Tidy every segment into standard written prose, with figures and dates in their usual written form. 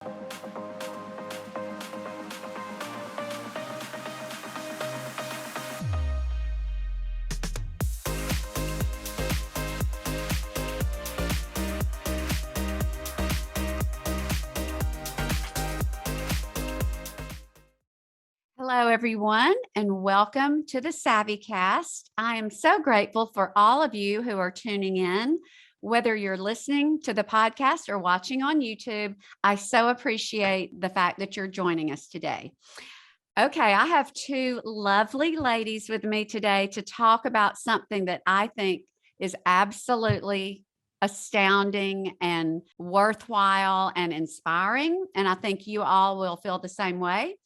Hello, everyone, and welcome to the SavvyCast. I am so grateful for all of you who are tuning in, whether you're listening to the podcast or watching on YouTube. I so appreciate the fact that you're joining us today. Okay, I have two lovely ladies with me today to talk about something that I think is absolutely astounding and worthwhile and inspiring. And I think you all will feel the same way.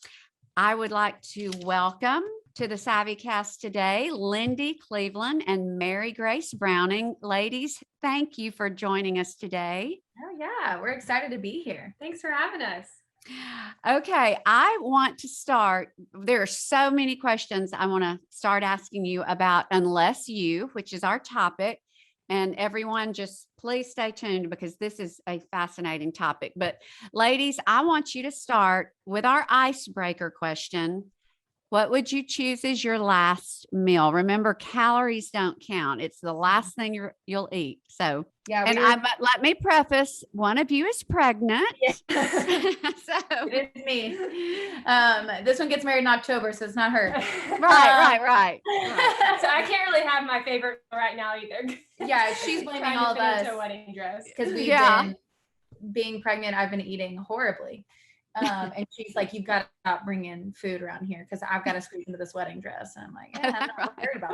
I would like to welcome to the SavvyCast today, Lindy Cleveland and Marye Grace Browning. Ladies, thank you for joining us today. Oh yeah, we're excited to be here. Thanks for having us. Okay, I want to start. There are so many questions I want to start asking you about Unless You, which is our topic. And everyone, just please stay tuned because this is a fascinating topic. But ladies, I want you to start with our icebreaker question. What would you choose as your last meal? Remember, calories don't count. It's the last thing you'll eat. So, Yeah, let me preface, one of you is pregnant. Yes. So it is me. This one gets married in October, so it's not her. Right. So I can't really have my favorite right now either. Yeah, she's blaming Trying all to of fit us into a wedding dress because we've been being pregnant. I've been eating horribly. And she's like, you've got to stop bringing food around here because I've got to squeeze into this wedding dress. And I'm like, yeah, I'm not worried about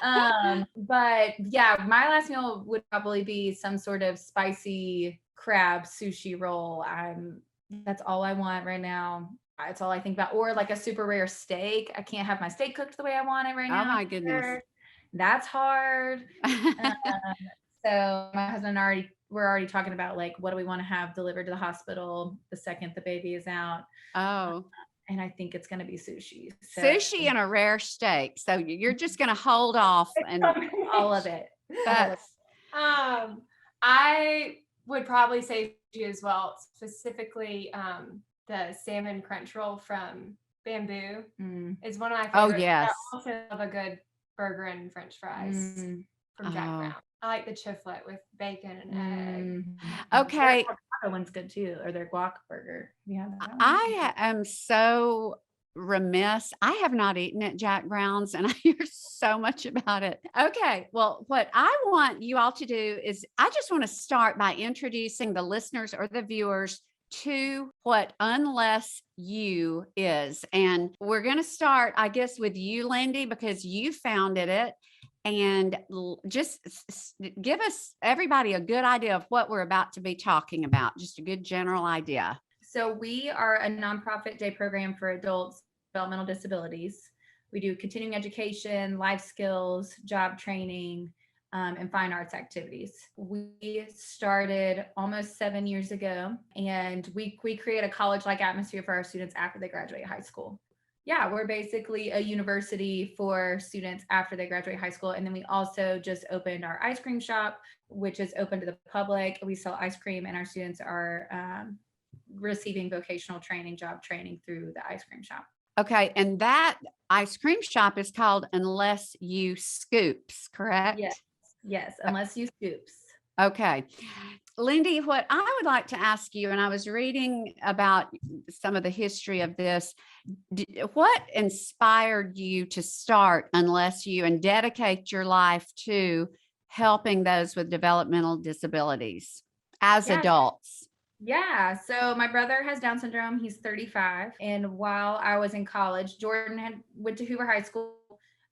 that. But yeah, my last meal would probably be some sort of spicy crab sushi roll. That's all I want right now. It's all I think about. Or like a super rare steak. I can't have my steak cooked the way I want it right now. Oh my goodness. That's hard. So my husband and we're already talking about like, what do we want to have delivered to the hospital the second the baby is out? Oh. And I think it's going to be sushi. So. Sushi and a rare steak. So you're just going to hold off and all of it. I would probably say sushi as well, specifically the salmon crunch roll from Bamboo is one of my favorites. Oh, yes. I also love a good burger and French fries from Jack Brown. I like the chiflet with bacon and egg. Okay. That one's good too, or their guac burger. Yeah. I am so remiss. I have not eaten at Jack Brown's and I hear so much about it. Okay. Well, what I want you all to do is I just want to start by introducing the listeners or the viewers to what Unless You is. And we're going to start, I guess, with you, Lindy, because you founded it. And just give us, everybody, a good idea of what we're about to be talking about, just a good general idea. So we are a nonprofit day program for adults with developmental disabilities. We do continuing education, life skills, job training, and fine arts activities. We started almost 7 years ago, and we create a college-like atmosphere for our students after they graduate high school. Yeah, we're basically a university for students after they graduate high school. And then we also just opened our ice cream shop, which is open to the public. We sell ice cream and our students are receiving vocational training, job training through the ice cream shop. Okay. And that ice cream shop is called Unless You Scoops, correct? Yes. Unless You Scoops. Okay. Lindy, what I would like to ask you, and I was reading about some of the history of this, what inspired you to start Unless You and dedicate your life to helping those with developmental disabilities as adults? Yeah. So my brother has Down syndrome. He's 35. And while I was in college, Jordan went to Hoover High School.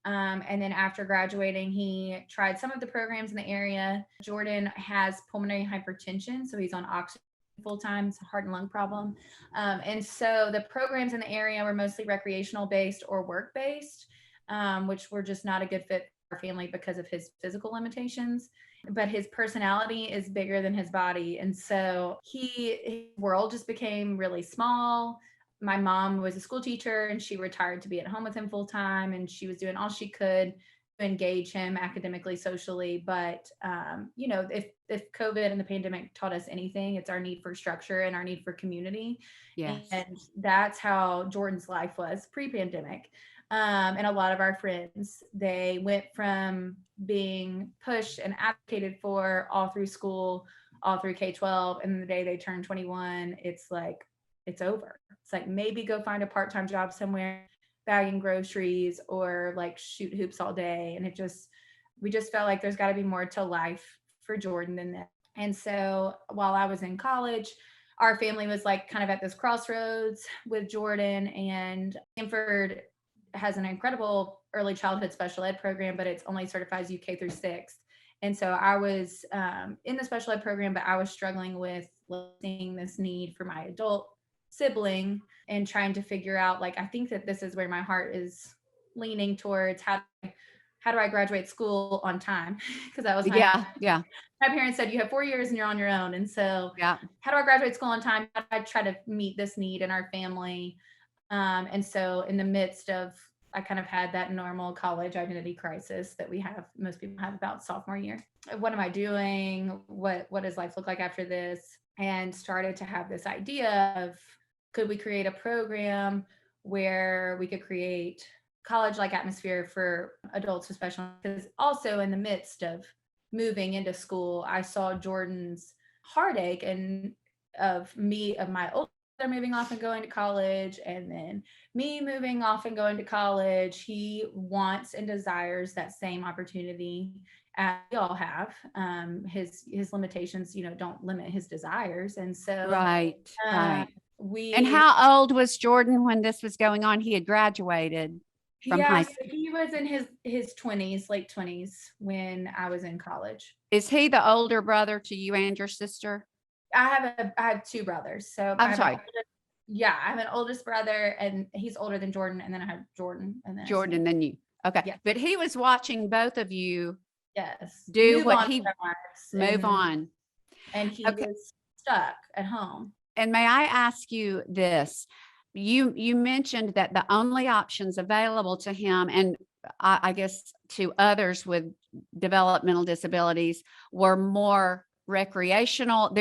And then after graduating, he tried some of the programs in the area. Jordan has pulmonary hypertension, so he's on oxygen full-time. It's a heart and lung problem. And so the programs in the area were mostly recreational based or work-based, which were just not a good fit for our family because of his physical limitations. But his personality is bigger than his body. And so his world just became really small. My mom was a school teacher and she retired to be at home with him full time, and she was doing all she could engage him academically, socially. But, if COVID and the pandemic taught us anything, it's our need for structure and our need for community. Yes. And that's how Jordan's life was pre-pandemic. And a lot of our friends, they went from being pushed and advocated for all through school, all through K-12. And the day they turn 21, it's like, it's over. It's like, maybe go find a part-time job somewhere, bagging groceries, or like shoot hoops all day. And we just felt like there's got to be more to life for Jordan than that. And so while I was in college, our family was like kind of at this crossroads with Jordan, and Stanford has an incredible early childhood special ed program, but it's only certifies you K through 6th. And so I was in the special ed program, but I was struggling with seeing this need for my adult sibling and trying to figure out, like, I think that this is where my heart is leaning towards. How do I graduate school on time? Because that was my parents said, you have 4 years and you're on your own. And so how do I graduate school on time? How do I try to meet this need in our family? And so in the midst of, I kind of had that normal college identity crisis that most people have about sophomore year. What am I doing? What does life look like after this? And started to have this idea of, could we create a program where we could create college-like atmosphere for adults with special needs? Because also in the midst of moving into school, I saw Jordan's heartache and of my older brother moving off and going to college, and then me moving off and going to college. He wants and desires that same opportunity as we all have. His limitations, don't limit his desires. And so right. And how old was Jordan when this was going on? He had graduated from high school. So he was in his 20s, late 20s, when I was in college. Is he the older brother to you and your sister? I have two brothers. So I'm sorry. I have an oldest brother, and he's older than Jordan, and then I have Jordan, and then then you. Okay. Yeah. But he was watching both of you do move what he move on. And he was stuck at home. And may I ask you this? You mentioned that the only options available to him, and I guess to others with developmental disabilities, were more recreational.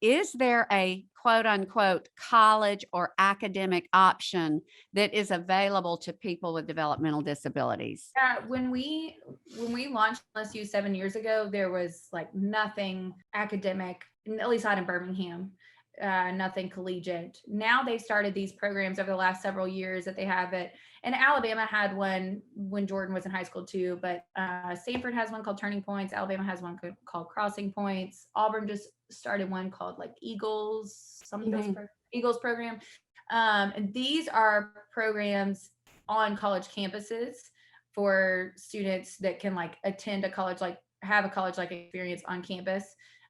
Is there a quote unquote college or academic option that is available to people with developmental disabilities? Yeah, when we launched LSU 7 years ago, there was like nothing academic, at least not in Birmingham. Nothing collegiate. Now they've started these programs over the last several years that they have it. And Alabama had one when Jordan was in high school too, but Stanford has one called Turning Points. Alabama has one called Crossing Points. Auburn just started one called like Eagles, Eagles program. And these are programs on college campuses for students that can like attend a college, like have a college like experience on campus.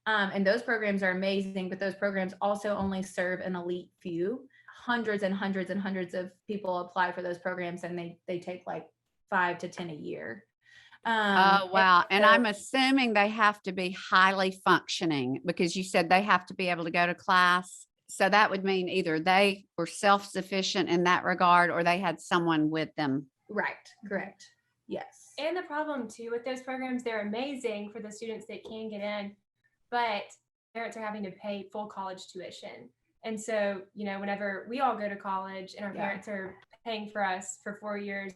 And those programs are amazing, but those programs also only serve an elite few. Hundreds and hundreds and hundreds of people apply for those programs, and they take like 5 to 10 a year. Oh, wow. And I'm assuming they have to be highly functioning, because you said they have to be able to go to class. So that would mean either they were self-sufficient in that regard, or they had someone with them. Right. Correct. Yes. And the problem too with those programs, they're amazing for the students that can get in, but parents are having to pay full college tuition. And so, whenever we all go to college and our parents are paying for us for 4 years,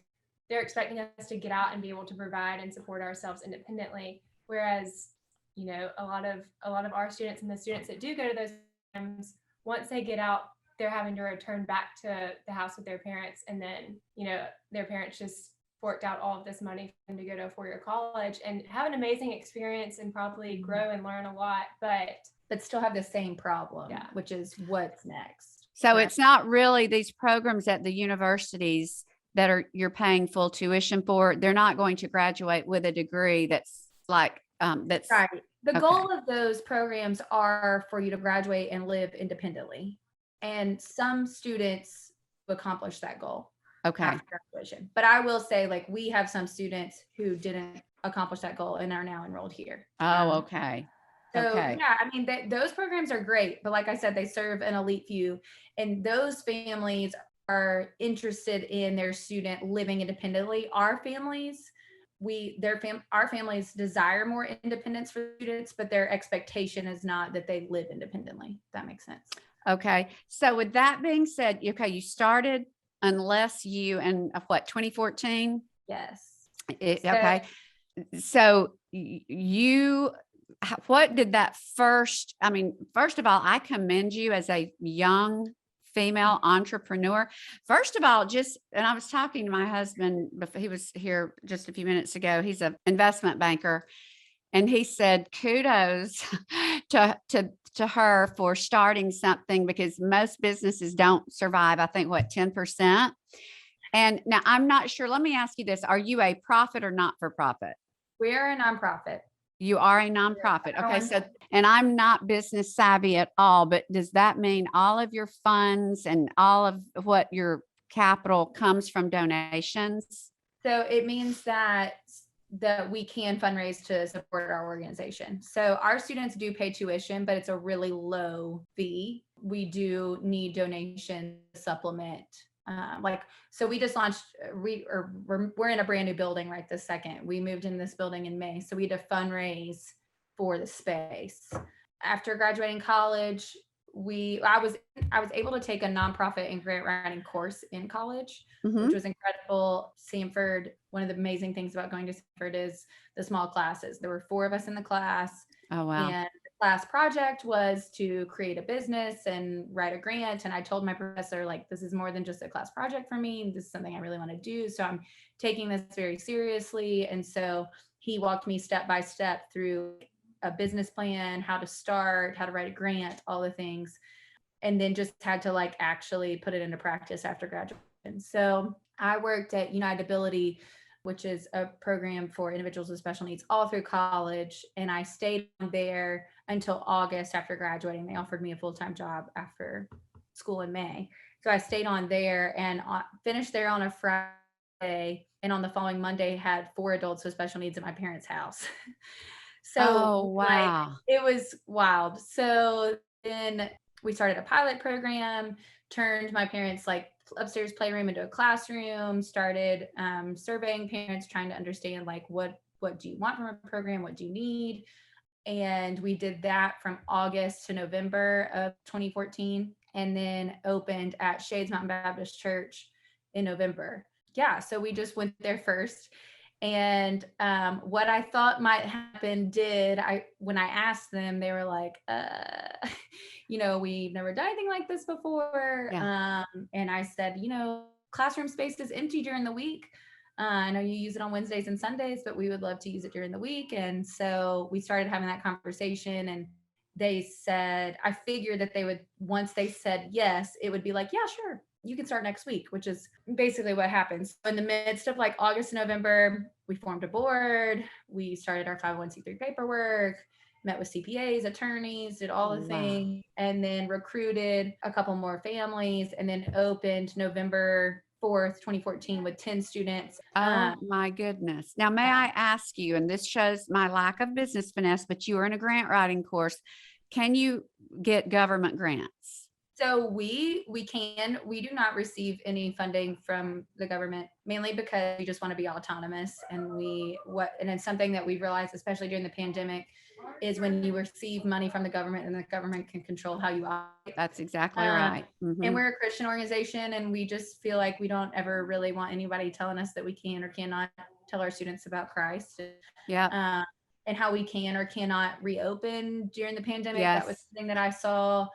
they're expecting us to get out and be able to provide and support ourselves independently. Whereas, a lot of our students and the students that do go to those programs, once they get out, they're having to return back to the house with their parents. And then, their parents just forked out all of this money for them to go to a 4-year college and have an amazing experience and probably grow and learn a lot, but still have the same problem, which is what's next. So it's not really these programs at the universities that you're paying full tuition for. They're not going to graduate with a degree that's like, that's right. The goal of those programs are for you to graduate and live independently. And some students accomplish that goal. After graduation. But I will say, like, we have some students who didn't accomplish that goal and are now enrolled here. Oh, okay. So yeah, I mean, those programs are great, but like I said, they serve an elite few, and those families are interested in their student living independently. Our families, our families desire more independence for students, but their expectation is not that they live independently. If that makes sense. Okay. So with that being said, okay, you started unless you in what, 2014? Yes. Okay. So what did that first, I mean, first of all, I commend you as a young female entrepreneur. First of all, and I was talking to my husband before he was here just a few minutes ago. He's an investment banker. And he said, kudos to her for starting something, because most businesses don't survive, I think, 10%. And now I'm not sure. Let me ask you this. Are you a profit or not for profit? We're a nonprofit. You are a nonprofit. Okay. So, and I'm not business savvy at all, but does that mean all of your funds and all of what your capital comes from donations? So it means that we can fundraise to support our organization. So our students do pay tuition, but it's a really low fee. We do need donations to supplement. So we just launched, we're in a brand new building right this second. We moved in this building in May. So we had to fundraise for the space. After graduating college, I was able to take a nonprofit and grant writing course in college, which was incredible. Sanford, one of the amazing things about going to Sanford is the small classes. There were 4 of us in the class. Oh, wow. And the class project was to create a business and write a grant. And I told my professor, like, this is more than just a class project for me. This is something I really want to do. So I'm taking this very seriously. And so he walked me step by step through a business plan, how to start, how to write a grant, all the things, and then just had to actually put it into practice after graduation. So I worked at Unitability, which is a program for individuals with special needs, all through college. And I stayed there until August after graduating. They offered me a full-time job after school in May. So I stayed on there and finished there on a Friday. And on the following Monday, had 4 adults with special needs at my parents' house. So wow. it was wild. So then we started a pilot program, turned my parents' upstairs playroom into a classroom, started surveying parents, trying to understand what do you want from a program? What do you need? And we did that from August to November of 2014, and then opened at Shades Mountain Baptist Church in November. Yeah. So we just went there first. And what I thought might happen when I asked them, they were like, we've never done anything like this before. Yeah. And I said, classroom space is empty during the week. I know you use it on Wednesdays and Sundays, but we would love to use it during the week. And so we started having that conversation, and they said, I figured that they would, once they said yes, it would be like, yeah, sure, you can start next week, which is basically what happens. In the midst of August and November, we formed a board. We started our 501c3 paperwork, met with CPAs, attorneys, did all the things, and then recruited a couple more families, and then opened November 4th, 2014 with 10 students. Oh my goodness. Now, may I ask you, and this shows my lack of business finesse, but you were in a grant writing course. Can you get government grants? So we do not receive any funding from the government, mainly because we just want to be autonomous. And it's something that we've realized, especially during the pandemic, is when you receive money from the government, and the government can control how you operate. That's exactly right. And we're a Christian organization, and we just feel like we don't ever really want anybody telling us that we can or cannot tell our students about Christ. Yeah. And how we can or cannot reopen during the pandemic. Yes. That was something that I saw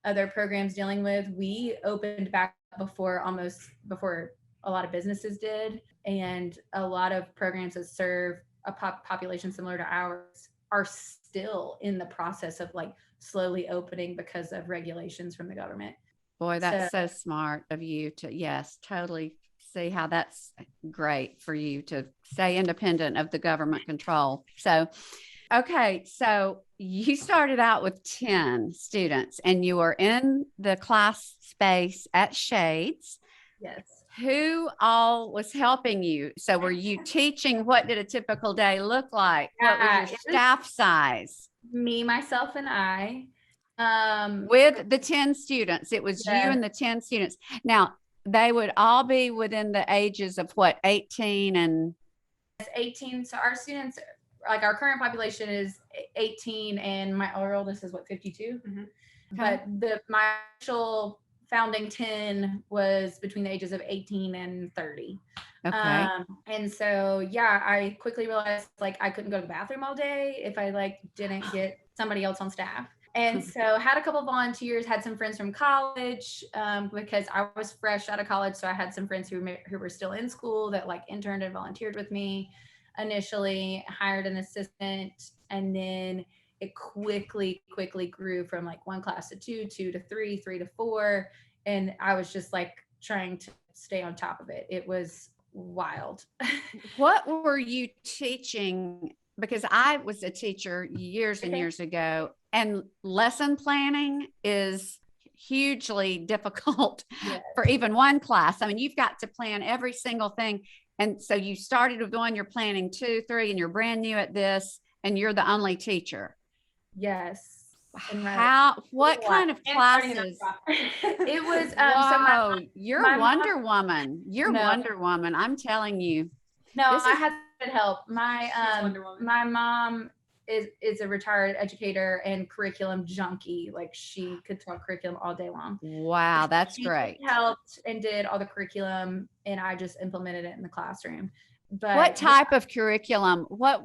other programs dealing with. We opened back before a lot of businesses did, and a lot of programs that serve a population similar to ours are still in the process of slowly opening because of regulations from the government. Boy, that's so smart of you to, yes, totally see how that's great for you to stay independent of the government control. So, okay. So you started out with 10 students, and you were in the class space at Shades. Yes. Who all was helping you? So were you teaching? What did a typical day look like? What was your staff size? Me, myself, and I. With the 10 students. It was you and the 10 students. Now, they would all be within the ages of 18 and 18. So our students, like our current population is 18, and our oldest is 52. Mm-hmm. But my actual founding 10 was between the ages of 18 and 30. Okay. And so, yeah, I quickly realized like I couldn't go to the bathroom all day if I like didn't get somebody else on staff. And so had a couple volunteers, had some friends from college, because I was fresh out of college. So I had some friends who were still in school that like interned and volunteered with me initially, hired an assistant, and then it quickly grew from like one class to two to three, three to four. And I was just like trying to stay on top of it. It was wild. What were you teaching? Because I was a teacher years and years ago, and lesson planning is hugely difficult for even one class. I mean, you've got to plan every single thing. And so you started with one, you're planning 2, 3, and you're brand new at this, and you're the only teacher. Yes. What kind of classes? It was, whoa, you're Wonder Woman. You're Wonder Woman. I'm telling you. No, I had help. My mom is a retired educator and curriculum junkie. Like she could talk curriculum all day long. Wow, that's great. She helped and did all the curriculum, and I just implemented it in the classroom. But what type of curriculum? What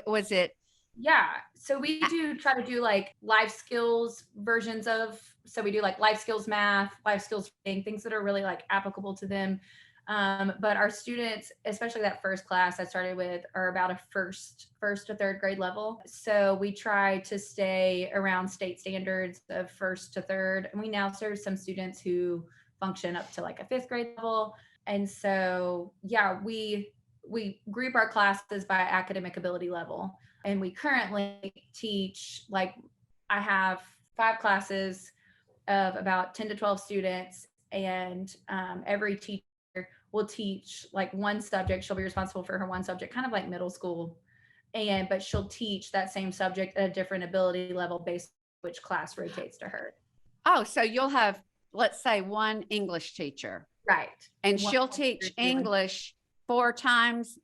was it? Yeah, so we try to do like life skills versions of. So we do like life skills math, life skills reading, things that are really like applicable to them. But our students, especially that first class I started with, are about a first to third grade level. So we try to stay around state standards of first to third. And we now serve some students who function up to like a fifth grade level. And so, yeah, we group our classes by academic ability level. And we currently teach, like, I have 5 classes of about 10 to 12 students, and every teacher will teach like one subject. She'll be responsible for her one subject, kind of like middle school, but she'll teach that same subject at a different ability level based on which class rotates to her. Oh, so you'll have, let's say, one English teacher, right? And she'll teach English 4 times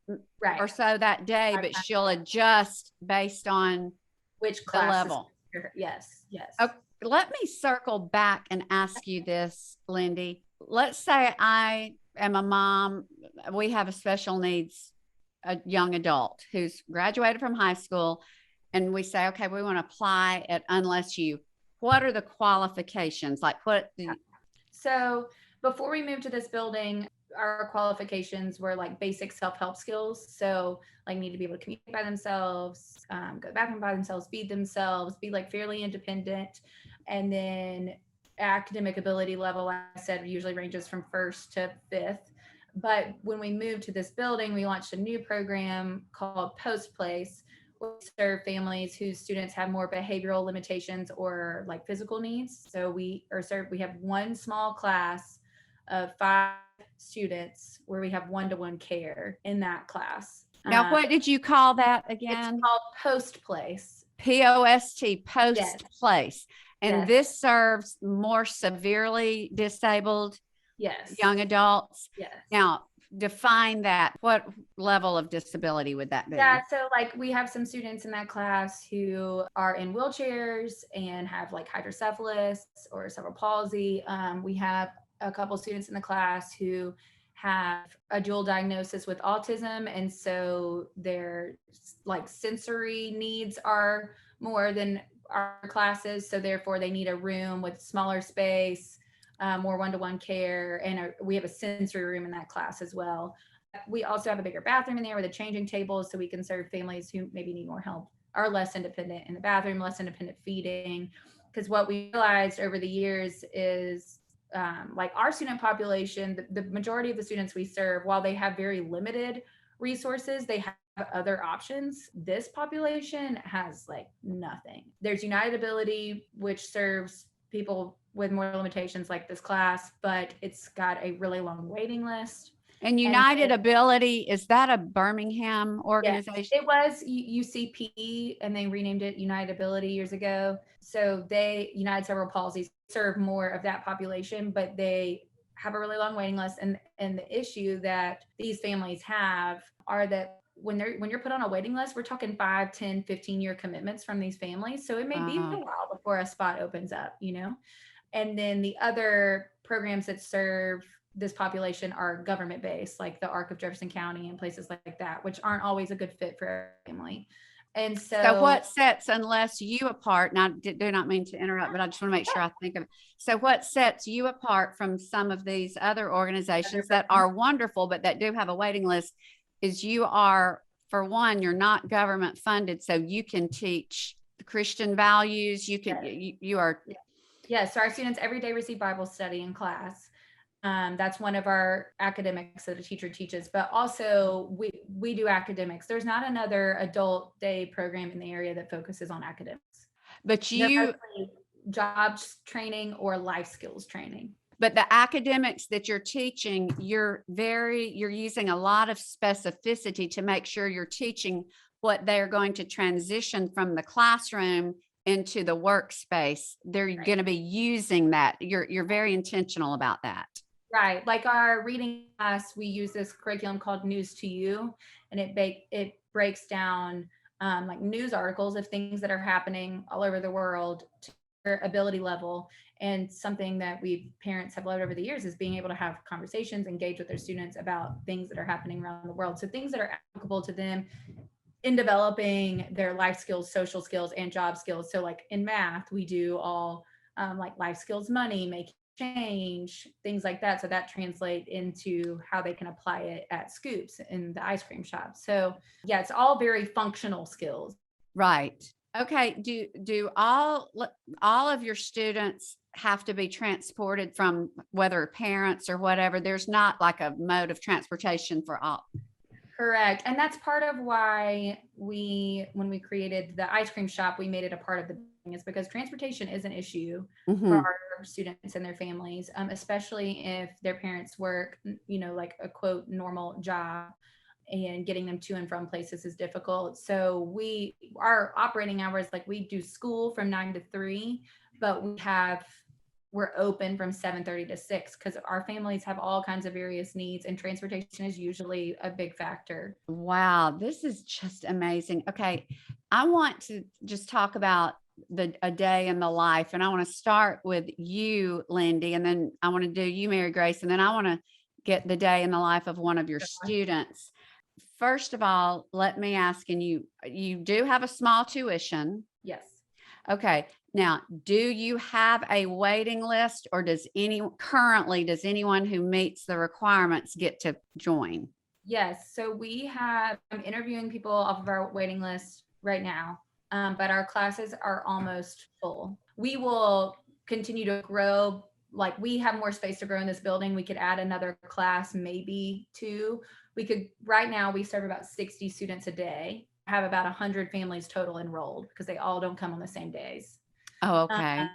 or so that day, but she'll adjust based on which class level. Yes. Okay, let me circle back and ask you this, Lindy. Let's say I am a mom. We have a special needs, a young adult who's graduated from high school, and we say, okay, we want to apply at Unless You. What are the qualifications? Like So before we moved to this building, our qualifications were like basic self-help skills. So like need to be able to communicate by themselves, go to the bathroom by themselves, feed themselves, be like fairly independent. And then academic ability level, like I said, usually ranges from first to fifth. But when we moved to this building, we launched a new program called PostPlace. We serve families whose students have more behavioral limitations or like physical needs. So we have one small class of 5 students where we have one-to-one care in that class. Now, what did you call that again? It's called PostPlace. POST, PostPlace. Yes. And this serves more severely disabled young adults. Yes. Now, define that. What level of disability would that be? Yeah, so like we have some students in that class who are in wheelchairs and have like hydrocephalus or cerebral palsy. We have a couple students in the class who have a dual diagnosis with autism, and so their like sensory needs are more than our classes, so therefore they need a room with smaller space, more one-to-one care, and we have a sensory room in that class as well. We also have a bigger bathroom in there with a changing table, so we can serve families who maybe need more help, are less independent in the bathroom, less independent feeding. Because what we realized over the years is like our student population, the majority of the students we serve, while they have very limited resources, they have other options. This population has like nothing. There's United Ability, which serves people with more limitations like this class, but it's got a really long waiting list. And United Ability, is that a Birmingham organization? Yes, it was UCP, and they renamed it United Ability years ago. So United Cerebral Palsy, serve more of that population, but they have a really long waiting list. And the issue that these families have are that when you're put on a waiting list, we're talking 5, 10, 15-year commitments from these families. So it may be a while before a spot opens up, And then the other programs that serve this population are government-based, like the Arc of Jefferson County and places like that, which aren't always a good fit for every family. And So what sets unless you apart, and I do not mean to interrupt, but I just want to make sure I think of it. So what sets you apart from some of these other organizations that are wonderful, but that do have a waiting list, is you are, for one, you're not government funded, so you can teach Christian values. You can, you are. Yeah. So our students every day receive Bible study in class. That's one of our academics that a teacher teaches, but also we do academics. There's not another adult day program in the area that focuses on academics. But you jobs training or life skills training. But the academics that you're teaching, you're using a lot of specificity to make sure you're teaching what they're going to transition from the classroom into the workspace. They're going to be using that. You're very intentional about that. Right. Like our reading class, we use this curriculum called News to You, and it breaks down like news articles of things that are happening all over the world to their ability level. And something that parents have loved over the years is being able to have conversations, engage with their students about things that are happening around the world. So things that are applicable to them in developing their life skills, social skills, and job skills. So like in math, we do all like life skills, money, making change, things like that. So that translate into how they can apply it at Scoops in the ice cream shop. So yeah, it's all very functional skills. Right. Okay. Do all of your students have to be transported from whether parents or whatever? There's not like a mode of transportation for all. Correct. And that's part of why when we created the ice cream shop, we made it a part of the building, is because transportation is an issue for our students and their families, especially if their parents work, like a quote normal job, and getting them to and from places is difficult. So our operating hours, like we do school from 9 to 3, but we're open from 7:30 to 6 because our families have all kinds of various needs, and transportation is usually a big factor. Wow, this is just amazing. Okay, I want to just talk about a day in the life, and I want to start with you, Lindy, and then I want to do you, Marye Grace, and then I want to get the day in the life of one of your students. First of all, let me ask, and you do have a small tuition. Yes. Okay. Now, do you have a waiting list, or does anyone who meets the requirements get to join? Yes. So I'm interviewing people off of our waiting list right now, but our classes are almost full. We will continue to grow. Like we have more space to grow in this building. We could add another class, maybe 2. Right now we serve about 60 students a day, have about 100 families total enrolled because they all don't come on the same days. Oh, okay.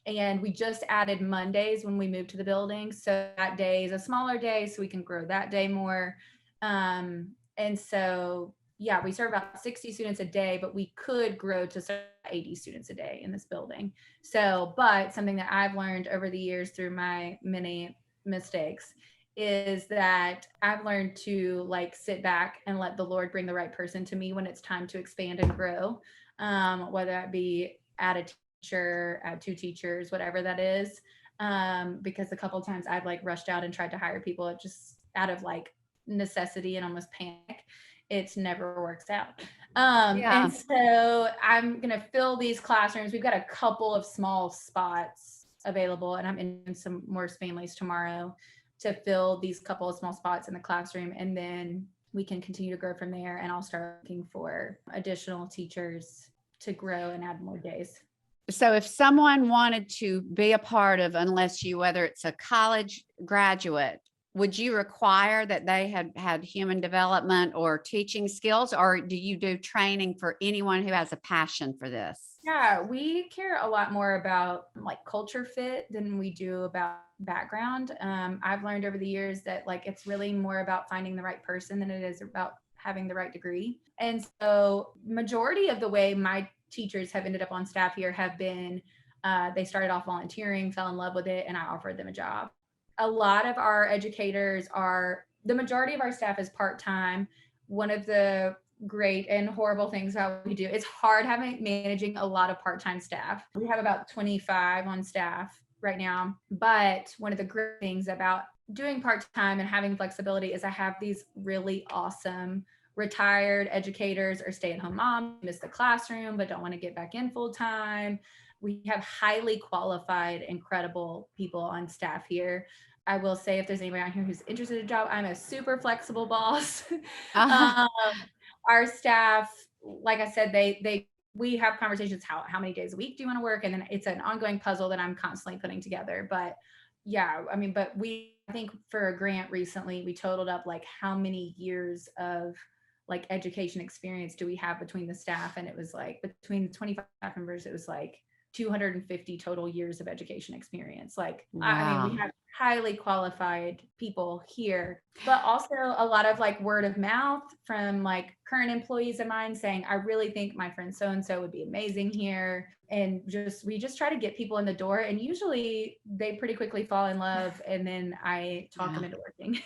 And we just added Mondays when we moved to the building. So that day is a smaller day, so we can grow that day more. And so, yeah, we serve about 60 students a day, but we could grow to serve 80 students a day in this building. So, but something that I've learned over the years through my many mistakes is that I've learned to like sit back and let the Lord bring the right person to me when it's time to expand and grow, whether that be add a teacher, add 2 teachers, whatever that is. Because a couple of times I've like rushed out and tried to hire people just out of like necessity and almost panic. It never works out. And so I'm going to fill these classrooms. We've got a couple of small spots available, and I'm in some more families tomorrow to fill these couple of small spots in the classroom. And then we can continue to grow from there. And I'll start looking for additional teachers to grow and add more days. So if someone wanted to be a part of, whether it's a college graduate, would you require that they had human development or teaching skills, or do you do training for anyone who has a passion for this? Yeah, we care a lot more about like culture fit than we do about background. I've learned over the years that like it's really more about finding the right person than it is about having the right degree. And so majority of the way my teachers have ended up on staff here have been, they started off volunteering, fell in love with it, and I offered them a job. A lot of the majority of our staff is part-time. We have 2 full-time one of the great and horrible things that we do. It's hard managing a lot of part-time staff. We have about 25 on staff right now, but one of the great things about doing part-time and having flexibility is I have these really awesome retired educators or stay-at-home moms who miss the classroom but don't want to get back in full-time. We have highly qualified, incredible people on staff here. I will say, if there's anybody out here who's interested in a job, I'm a super flexible boss. Our staff, like I said, we have conversations, how many days a week do you want to work? And then it's an ongoing puzzle that I'm constantly putting together. But yeah, I mean, I think for a grant recently, we totaled up like how many years of like education experience do we have between the staff? And it was like between the 25 members, it was like 250 total years of education experience. Like, wow. I mean, we have highly qualified people here, but also a lot of like word of mouth from like current employees of mine saying, I really think my friend so-and-so would be amazing here. And we just try to get people in the door, and usually they pretty quickly fall in love, and then I talk them into working.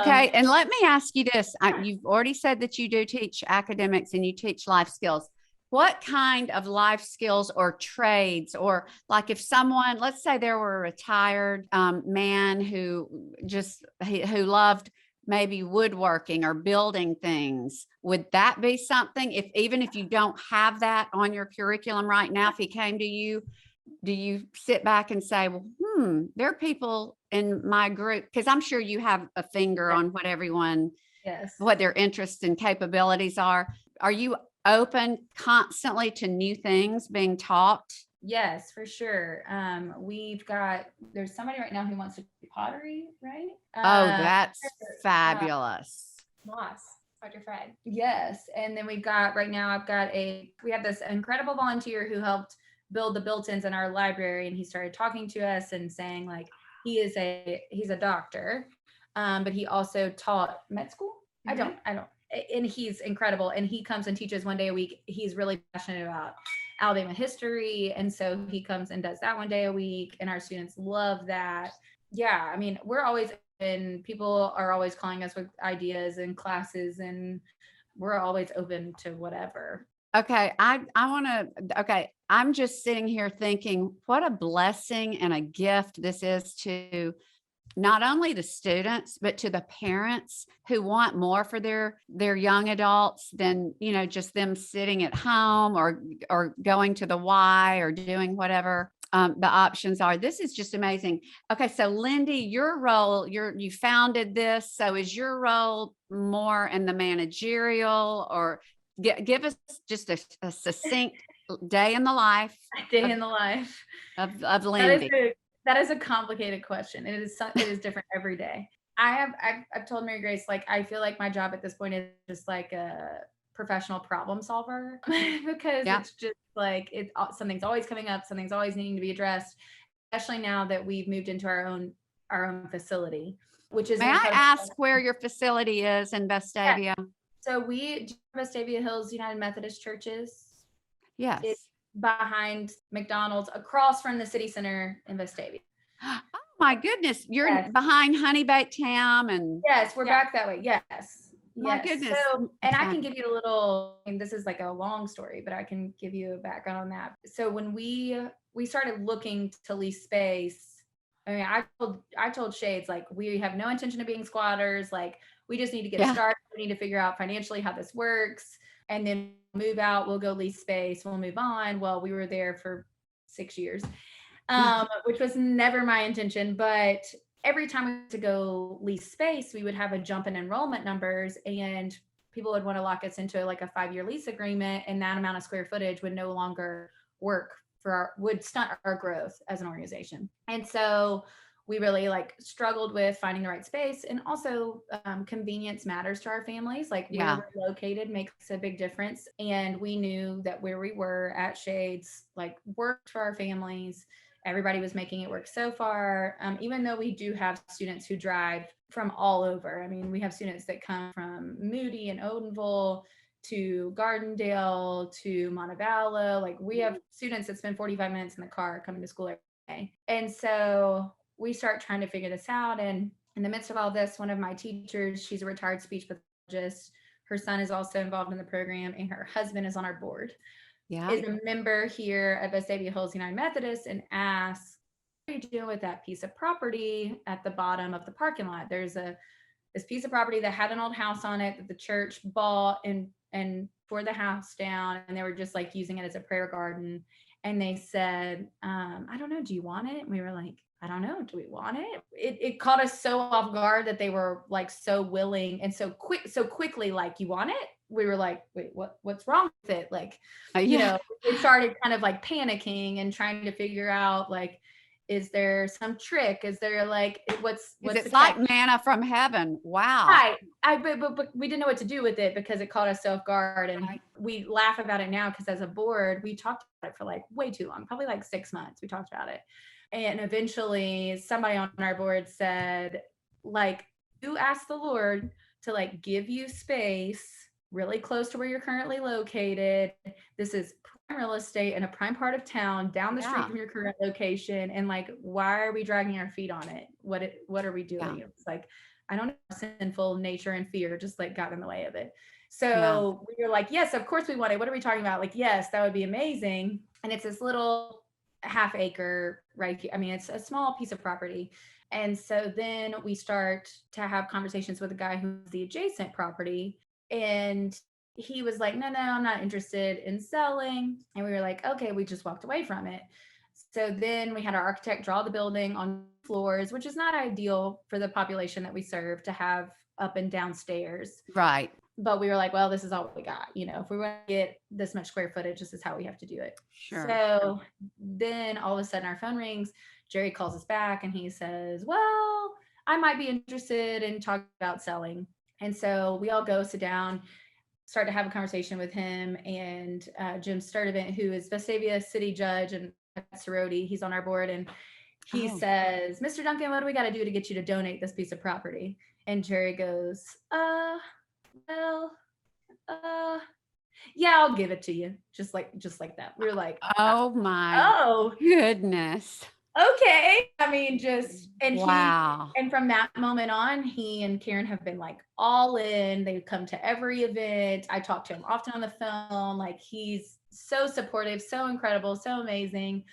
Okay. And let me ask you this. You've already said that you do teach academics and you teach life skills. What kind of life skills or trades, or like if someone, let's say there were a retired man who loved maybe woodworking or building things, would that be something, even if you don't have that on your curriculum right now, if he came to you, do you sit back and say, well, there are people in my group, because I'm sure you have a finger on what everyone, what their interests and capabilities are. Are you open constantly to new things being taught? Yes, for sure. There's somebody right now who wants to do pottery, right? That's fabulous. Moss, Dr. Fred. Yes. And then we have this incredible volunteer who helped build the built-ins in our library. And he started talking to us and saying like, he's a doctor, but he also taught med school. Mm-hmm. I don't. And he's incredible. And he comes and teaches one day a week. He's really passionate about Alabama history. And so he comes and does that one day a week. And our students love that. Yeah. I mean, people are always calling us with ideas and classes, and we're always open to whatever. Okay. I'm just sitting here thinking what a blessing and a gift this is to not only the students, but to the parents who want more for their young adults than, just them sitting at home or going to the Y or doing whatever the options are. This is just amazing. Okay. So Lindy, your role, you founded this. So is your role more in the managerial, or give us just a succinct day in the life of Lindy? That is a complicated question. It is different every day. I've told Marye Grace, like, I feel like my job at this point is just like a professional problem solver because it's just like something's always coming up, something's always needing to be addressed, especially now that we've moved into our own facility, which is. May I ask where your facility is in Vestavia? Yeah. So we do Vestavia Hills United Methodist Churches. Yes. It's behind McDonald's, across from the city center in Vestavia. Oh my goodness. You're behind Honey Baked Ham and. Yes, we're back that way. Yes. My goodness. So, and I can give you a little, and this is like a long story, but I can give you a background on that. So when we started looking to lease space, I mean, I told Shades, like, we have no intention of being squatters. Like, we just need to get started. We need to figure out financially how this works. And then move out, we'll go lease space, we'll move on. Well, we were there for 6 years, which was never my intention. But every time we went to go lease space, we would have a jump in enrollment numbers, and people would want to lock us into like a 5-year lease agreement. And that amount of square footage would no longer work would stunt our growth as an organization. And so we really like struggled with finding the right space, and also convenience matters to our families. Like where we're located makes a big difference. And we knew that where we were at Shades, like, worked for our families. Everybody was making it work so far. Even though we do have students who drive from all over. I mean, we have students that come from Moody and Odenville to Gardendale to Montevallo. Like, we have students that spend 45 minutes in the car coming to school every day. And so we start trying to figure this out. And in the midst of all this, one of my teachers, she's a retired speech pathologist, her son is also involved in the program, and her husband is on our board, Yeah. is a member here at Vestavia Hills United Methodist, and asks, what are you doing with that piece of property at the bottom of the parking lot? There's this piece of property that had an old house on it that the church bought and tore the house down, and they were just like using it as a prayer garden. And they said, I don't know, do you want it? And we were like, I don't know, do we want it? It caught us so off guard that they were like so willing and so quickly, like, you want it? We were like, wait, what's wrong with it? Like, you know, we started kind of like panicking and trying to figure out, like, is there some trick? Is there like, what's it's like manna from heaven. Wow. Right. But we didn't know what to do with it because it caught us so off guard. And we laugh about it now because as a board, we talked about it for like way too long, probably like 6 months. We talked about it. And eventually somebody on our board said, like, you ask the Lord to like give you space really close to where you're currently located. This is prime real estate in a prime part of town, down the street from your current location. And like, why are we dragging our feet on it? What are we doing? It's like, I don't know, sinful nature and fear just like got in the way of it. So we were like, yes, of course we want it. What are we talking about? Like, yes, that would be amazing. And it's this little half acre right here. I mean, it's a small piece of property. And so then we start to have conversations with the guy who's the adjacent property. And he was like, no, I'm not interested in selling. And we were like, okay, we just walked away from it. So then we had our architect draw the building on floors, which is not ideal for the population that we serve to have up and down stairs. Right. But we were like, well, this is all we got. You know, if we want to get this much square footage, this is how we have to do it. Sure. So then all of a sudden our phone rings. Jerry calls us back and he says, well, I might be interested in talking about selling. And so we all go sit down, start to have a conversation with him and Jim Sturdivant, who is Vestavia city judge and sorority. He's on our board. And he says, Mr. Duncan, what do we got to do to get you to donate this piece of property? And Jerry goes, yeah, I'll give it to you. Just like that. We were like, oh my goodness. Okay. I mean, just, and wow. And from that moment on, he and Karen have been like all in. They come to every event. I talk to him often on the phone. Like, he's so supportive, so incredible, so amazing.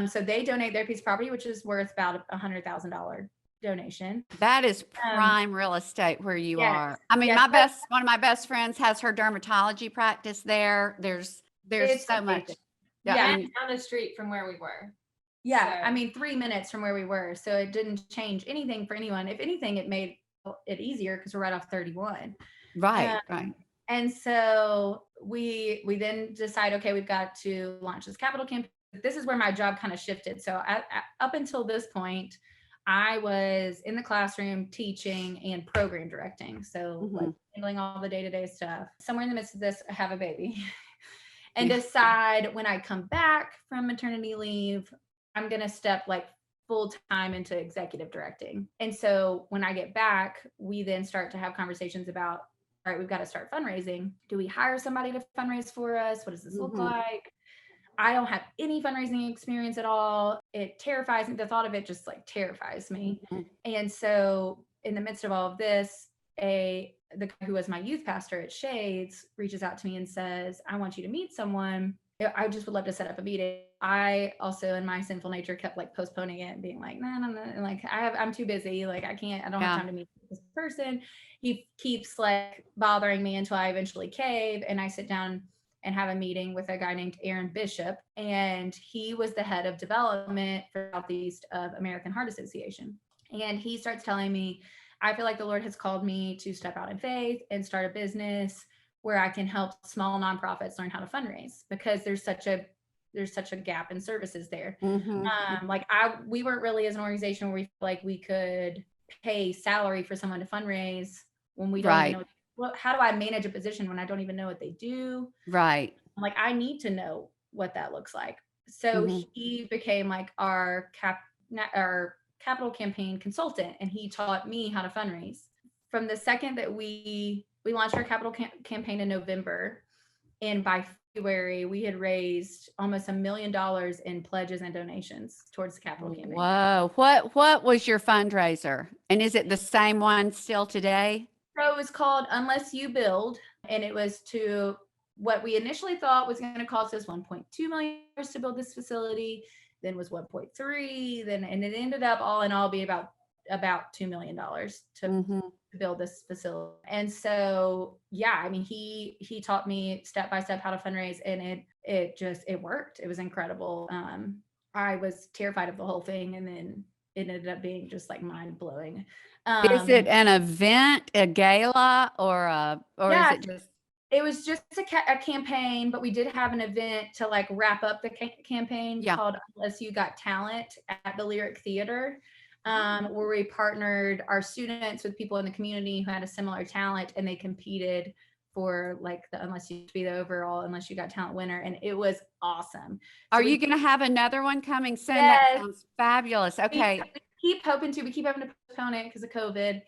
So they donate their piece of property, which is worth about $100,000 donation. That is prime real estate where you are. I mean, one of my best friends has her dermatology practice there. There's so much. Yeah, and down the street from where we were. Yeah, so. I mean, 3 minutes from where we were. So it didn't change anything for anyone. If anything, it made it easier because we're right off 31. Right. And so we then decide, okay, we've got to launch this capital campaign. This is where my job kind of shifted. So up until this point, I was in the classroom teaching and program directing. So like handling all the day-to-day stuff. Somewhere in the midst of this, I have a baby and decide when I come back from maternity leave, I'm going to step like full time into executive directing. And so when I get back, we then start to have conversations about, all right, we've got to start fundraising. Do we hire somebody to fundraise for us? What does this look like? I don't have any fundraising experience at all. It terrifies me. The thought of it just like terrifies me. And so in the midst of all of this, the guy who was my youth pastor at Shades reaches out to me and says, I want you to meet someone. I just would love to set up a meeting. I also, in my sinful nature, kept like postponing it and being like, no. And like, I'm too busy. Like, I don't have time to meet this person. He keeps like bothering me until I eventually cave. And I sit down and have a meeting with a guy named Aaron Bishop. And he was the head of development for Southeast of American Heart Association. And he starts telling me, I feel like the Lord has called me to step out in faith and start a business where I can help small nonprofits learn how to fundraise, because there's such a gap in services there. We weren't really, as an organization, where we feel like we could pay salary for someone to fundraise when we don't even know. Well, how do I manage a position when I don't even know what they do? Right. Like, I need to know what that looks like. So he became like our capital campaign consultant, and he taught me how to fundraise. From the second that we launched our capital campaign in November, and by February we had raised almost $1 million in pledges and donations towards the capital campaign. Whoa! What was your fundraiser, and is it the same one still today? So it was called Unless You Build, and it was to what we initially thought was going to cost us $1.2 million to build this facility, then was 1.3, then and it ended up all in all being about $2 million to build this facility. And so yeah, I mean he taught me step by step how to fundraise, and it worked. It was incredible. I was terrified of the whole thing, and then it ended up being just like mind blowing. Is it an event, a gala, or Yeah, is it just? it was just a campaign, but we did have an event to like wrap up the campaign Yeah. called Unless You Got Talent at the Lyric Theater, where we partnered our students with people in the community who had a similar talent, and they competed for like the Unless You to be the overall Unless You Got Talent winner, and it was awesome. Are you going to have another one coming soon? That Yes. sounds fabulous. Okay. We keep having to postpone it because of COVID,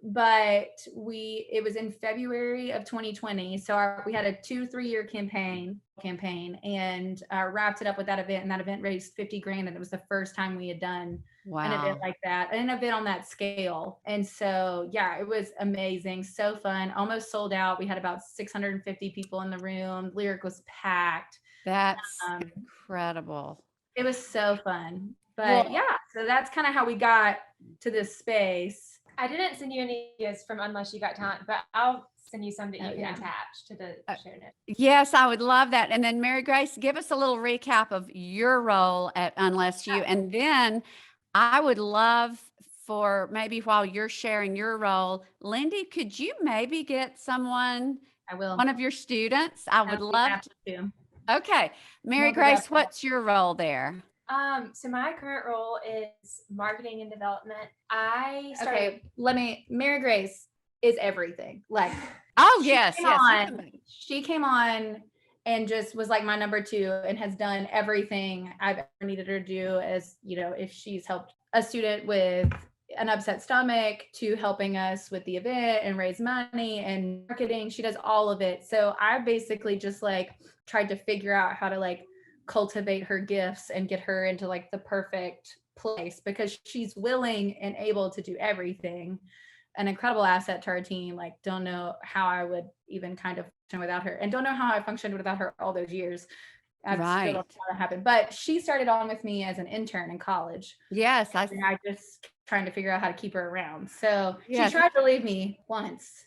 but it was in February of 2020. So we had a 2-3 year campaign and wrapped it up with that event, and that event raised 50 grand. And it was the first time we had done an event like that, an event on that scale. And so, yeah, it was amazing. So fun. Almost sold out. We had about 650 people in the room. Lyric was packed. That's incredible. It was so fun. But yeah, so that's kind of how we got to this space. I didn't send you any ideas from Unless You Got Talent, but I'll send you some that you can attach to the show notes. Yes, I would love that. And then Marye Grace, give us a little recap of your role at Unless You. And then I would love for maybe while you're sharing your role, Lindy, could you maybe get someone, one of your students? I would love to. Okay. Marye Grace, what's your role there? So my current role is marketing and development. Marye Grace is everything. Like, she came on and just was like my number 2 and has done everything I've ever needed her to do. As you know, if she's helped a student with an upset stomach to helping us with the event and raise money and marketing, she does all of it. So I basically just like tried to figure out how to like cultivate her gifts and get her into like the perfect place, because she's willing and able to do everything. An incredible asset to our team. Like, don't know how I would even kind of function without her, and don't know how I functioned without her all those years. Still don't know how that happened. But she started on with me as an intern in college. Yes. I just trying to figure out how to keep her around. So she tried to leave me once.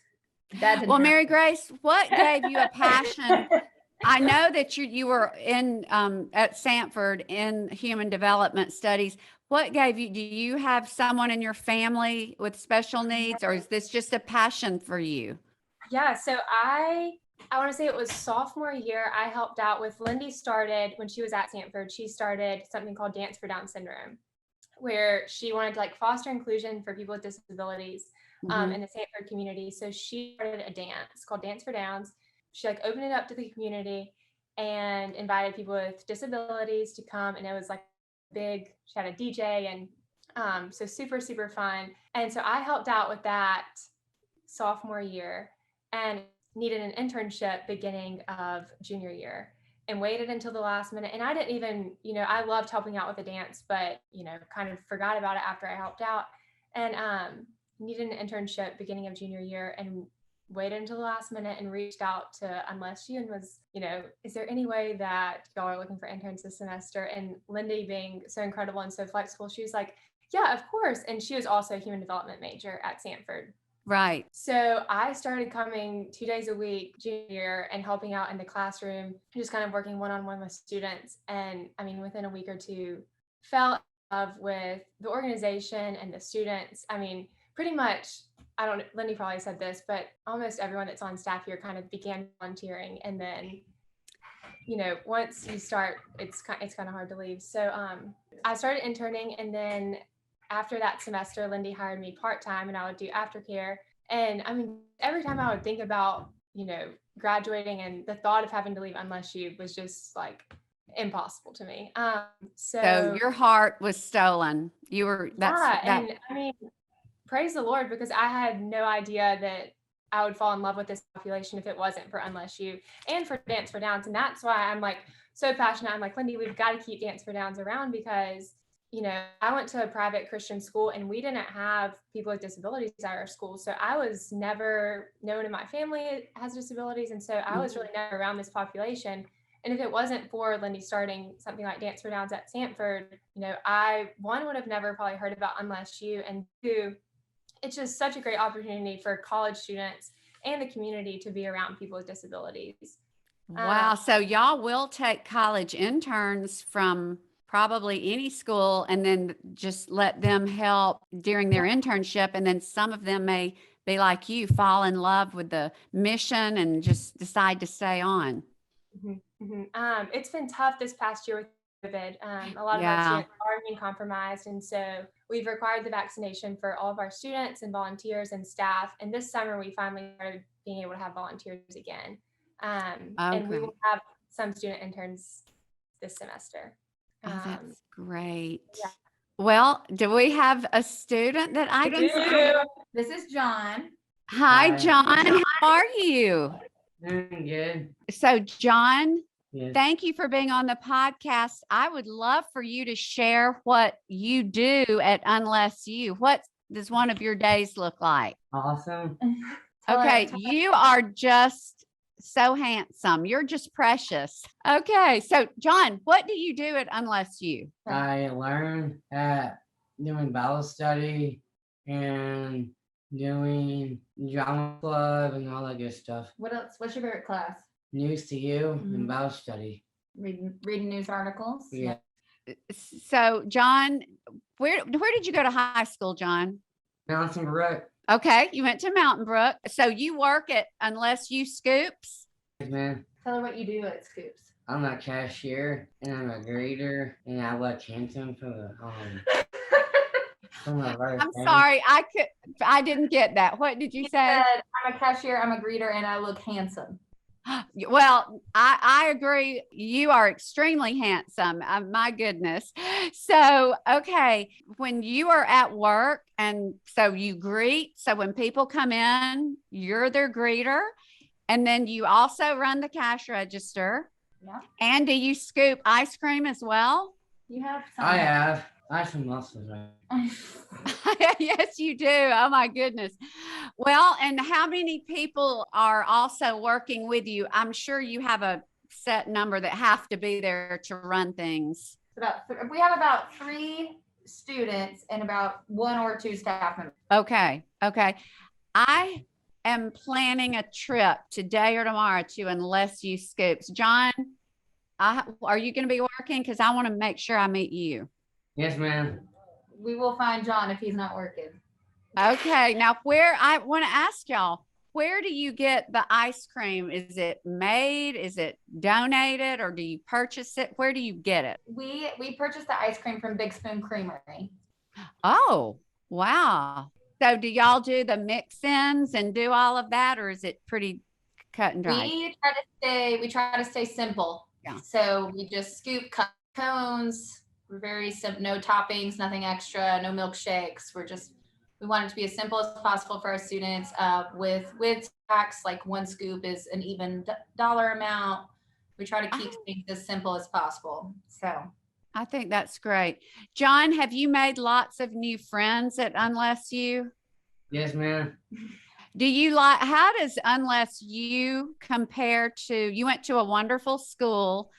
Well, Marye Grace, what gave you a passion? I know that you were in at Sanford in human development studies. What gave you? Do you have someone in your family with special needs, or is this just a passion for you? Yeah, so I want to say it was sophomore year. I helped out with Lindy. Started when she was at Sanford. She started something called Dance for Down Syndrome, where she wanted to like foster inclusion for people with disabilities in the Sanford community. So she started a dance called Dance for Downs. She like opened it up to the community and invited people with disabilities to come. And it was like big, she had a DJ, and so super, super fun. And so I helped out with that sophomore year and needed an internship beginning of junior year, and waited until the last minute. And I didn't even, I loved helping out with the dance, but, kind of forgot about it after I helped out, and needed an internship beginning of junior year, and waited until the last minute and reached out to Unless You and was, is there any way that y'all are looking for interns this semester? And Lindy, being so incredible and so flexible, she was like, yeah, of course. And she was also a human development major at Sanford. Right. So I started coming 2 days a week junior year and helping out in the classroom, just kind of working one-on-one with students. And I mean, within a week or two, fell in love with the organization and the students. I mean, pretty much, Lindy probably said this, but almost everyone that's on staff here kind of began volunteering. And then, once you start, it's kind of hard to leave. So I started interning, and then after that semester, Lindy hired me part-time, and I would do aftercare. And I mean, every time I would think about, graduating, and the thought of having to leave Unless You was just like impossible to me. So your heart was stolen. You were, and I mean, praise the Lord, because I had no idea that I would fall in love with this population if it wasn't for Unless You and for Dance for Downs. And that's why I'm like so passionate. I'm like, Lindy, we've got to keep Dance for Downs around, because I went to a private Christian school and we didn't have people with disabilities at our school. So I was never known in my family has disabilities. And so I was really never around this population. And if it wasn't for Lindy starting something like Dance for Downs at Sanford, I, one, would have never probably heard about Unless You, and two, it's just such a great opportunity for college students and the community to be around people with disabilities. Wow. So y'all will take college interns from probably any school and then just let them help during their internship. And then some of them may be like you, fall in love with the mission and just decide to stay on. It's been tough this past year with COVID. A lot of our students are being compromised. And so we've required the vaccination for all of our students and volunteers and staff. And this summer, we finally started being able to have volunteers again. And we will have some student interns this semester. Oh, that's great. Yeah. Well, do we have a student that I can see? This is John. Hi, John. How are you? Doing good. So, John, Yes. thank you for being on the podcast. I would love for you to share what you do at Unless You. What does one of your days look like? Awesome. Okay, you are just so handsome. You're just precious. Okay, so John, what do you do at Unless You? I learned at doing Bible study and doing drama club and all that good stuff. What else? What's your favorite class? News to you and Bible study. Reading news articles. Yeah. So, John, where did you go to high school, John? Mountain Brook. Okay, you went to Mountain Brook. So you work at Unless You Scoops? Man, Tell her what you do at Scoops. I'm a cashier and I'm a greeter and I look handsome for the I'm sorry, I didn't get that. What did you say? I'm a cashier, I'm a greeter, and I look handsome. Well, I agree. You are extremely handsome. My goodness. So, okay, when you are at work and so you greet, so when people come in, you're their greeter. And then you also run the cash register. Yeah. And do you scoop ice cream as well? You have some. I have some muscles, right? Yes, you do. Oh my goodness. Well, and how many people are also working with you? I'm sure you have a set number that have to be there to run things. We have about 3 students and about 1 or 2 staff members. Okay. I am planning a trip today or tomorrow to Unless You Scoops. John, are you going to be working? Because I want to make sure I meet you. Yes, ma'am. We will find John if he's not working. Okay. Now, I want to ask y'all, where do you get the ice cream? Is it made? Is it donated? Or do you purchase it? Where do you get it? We purchased the ice cream from Big Spoon Creamery. Oh, wow. So do y'all do the mix-ins and do all of that, or is it pretty cut and dry? We try to stay simple. Yeah. So we just scoop cones. We're very simple, no toppings, nothing extra, no milkshakes. We want it to be as simple as possible for our students. With tax, like 1 scoop is an even dollar amount. We try to keep things as simple as possible. So I think that's great. John, have you made lots of new friends at Unless You? Yes, ma'am. How does Unless You compare to, you went to a wonderful school,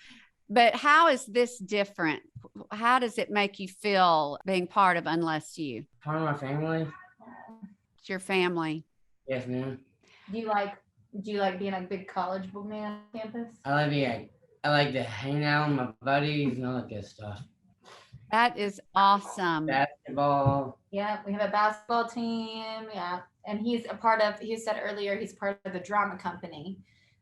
but how is this different? How does it make you feel being part of Unless You? Part of my family. It's your family. Yes, ma'am. do you like being a big college man on campus? I like to hang out with my buddies and all that good stuff. That is awesome. Basketball. Yeah, we have a basketball team. Yeah. And he said earlier, he's part of the drama company.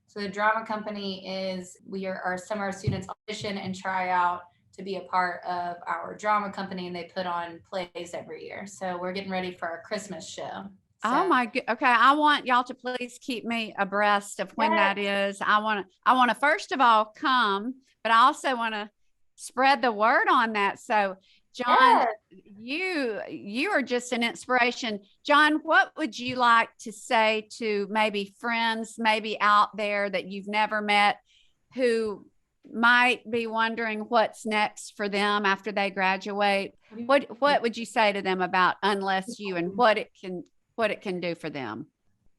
So the drama company is some of our students audition and try out to be a part of our drama company, and they put on plays every year. So we're getting ready for our Christmas show. Oh my God. Okay. I want y'all to please keep me abreast of when that is. I want to first of all come, but I also want to spread the word on that. So John, you are just an inspiration. John, what would you like to say to maybe friends, maybe out there that you've never met, who might be wondering what's next for them after they graduate, what would you say to them about Unless You and what it can do for them?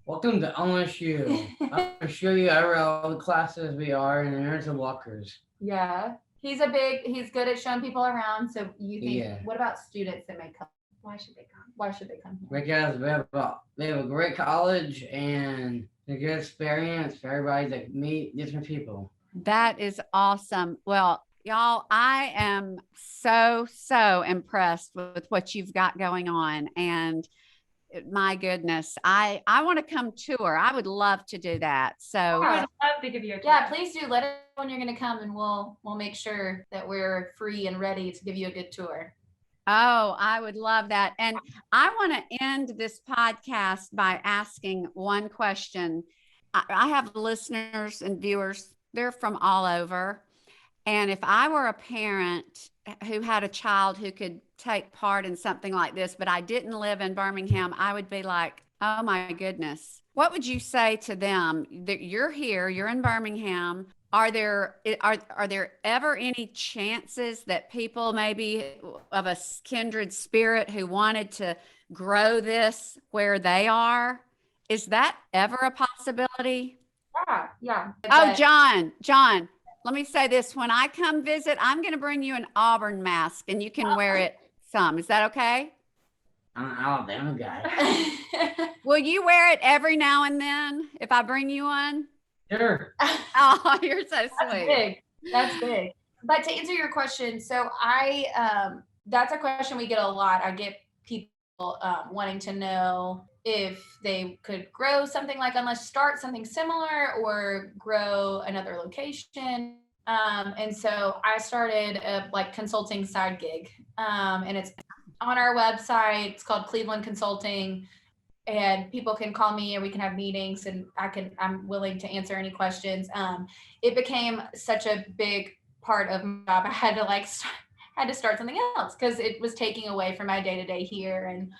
Welcome to LSU. I'll show you all the classes we are, and there's the walkers. Yeah. He's good at showing people around. So you think, Yeah. what about students that may come? Why should they come? Why should they come here? Because they have a great college and a good experience for everybody to meet different people. That is awesome. Well, y'all, I am so impressed with what you've got going on. And my goodness, I want to come tour. I would love to do that. So I would love to give you a tour. Yeah, please do let us know when you're going to come, and we'll make sure that we're free and ready to give you a good tour. oh, I would love that. And I want to end this podcast by asking one question. I have listeners and viewers, they're from all over. And if I were a parent who had a child who could take part in something like this, but I didn't live in Birmingham, I would be like, oh my goodness. What would you say to them? That you're here, you're in Birmingham. Are there ever any chances that people maybe of a kindred spirit who wanted to grow this where they are? Is that ever a possibility? Yeah. Oh, John, let me say this. When I come visit, I'm going to bring you an Auburn mask and you can wear it some. Is that okay? I'm an Alabama guy. Will you wear it every now and then if I bring you one? Sure. Oh, you're so sweet. That's big. But to answer your question, so that's a question we get a lot. I get people wanting to know if they could grow something like start something similar or grow another location. And so I started a consulting side gig, and it's on our website. It's called Cleveland Consulting, and people can call me or we can have meetings, and I'm willing to answer any questions. It became such a big part of my job. I had to start something else because it was taking away from my day-to-day here. And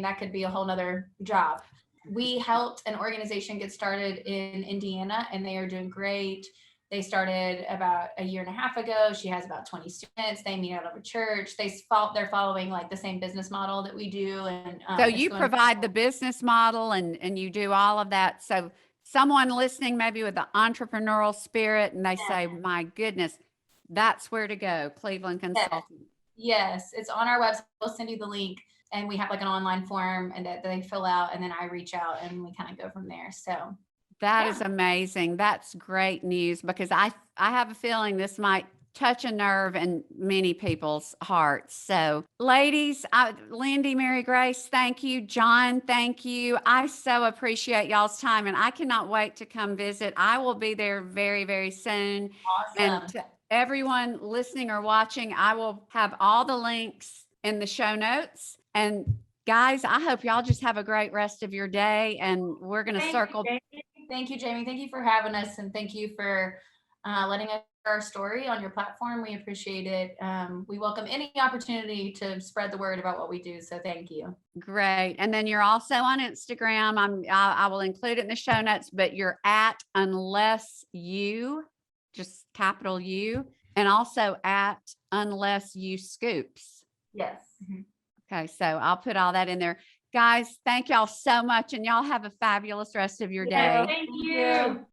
that could be a whole nother job. We helped an organization get started in Indiana, and they are doing great. They started about a year and a half ago. She has about 20 students. They meet out of a church. They're following the same business model that we do. And so you provide the business model and you do all of that. So someone listening maybe with the entrepreneurial spirit and they say, my goodness, that's where to go, Cleveland Consulting. Yes, it's on our website. We'll send you the link. And we have an online form and that they fill out, and then I reach out and we kind of go from there. So that is amazing. That's great news because I have a feeling this might touch a nerve in many people's hearts. So ladies, Lindy, Marye Grace, thank you. John, thank you. I so appreciate y'all's time, and I cannot wait to come visit. I will be there very, very soon. Awesome. And to everyone listening or watching, I will have all the links in the show notes. And guys, I hope y'all just have a great rest of your day, and we're going to circle. Thank you, Jamie. Thank you for having us, and thank you for letting us share our story on your platform. We appreciate it. We welcome any opportunity to spread the word about what we do. So thank you. Great. And then you're also on Instagram. I will include it in the show notes, but you're at Unless You, just capital U, and also at Unless You Scoops. Yes. Mm-hmm. Okay, so I'll put all that in there. Guys, thank y'all so much, and y'all have a fabulous rest of your day. Thank you.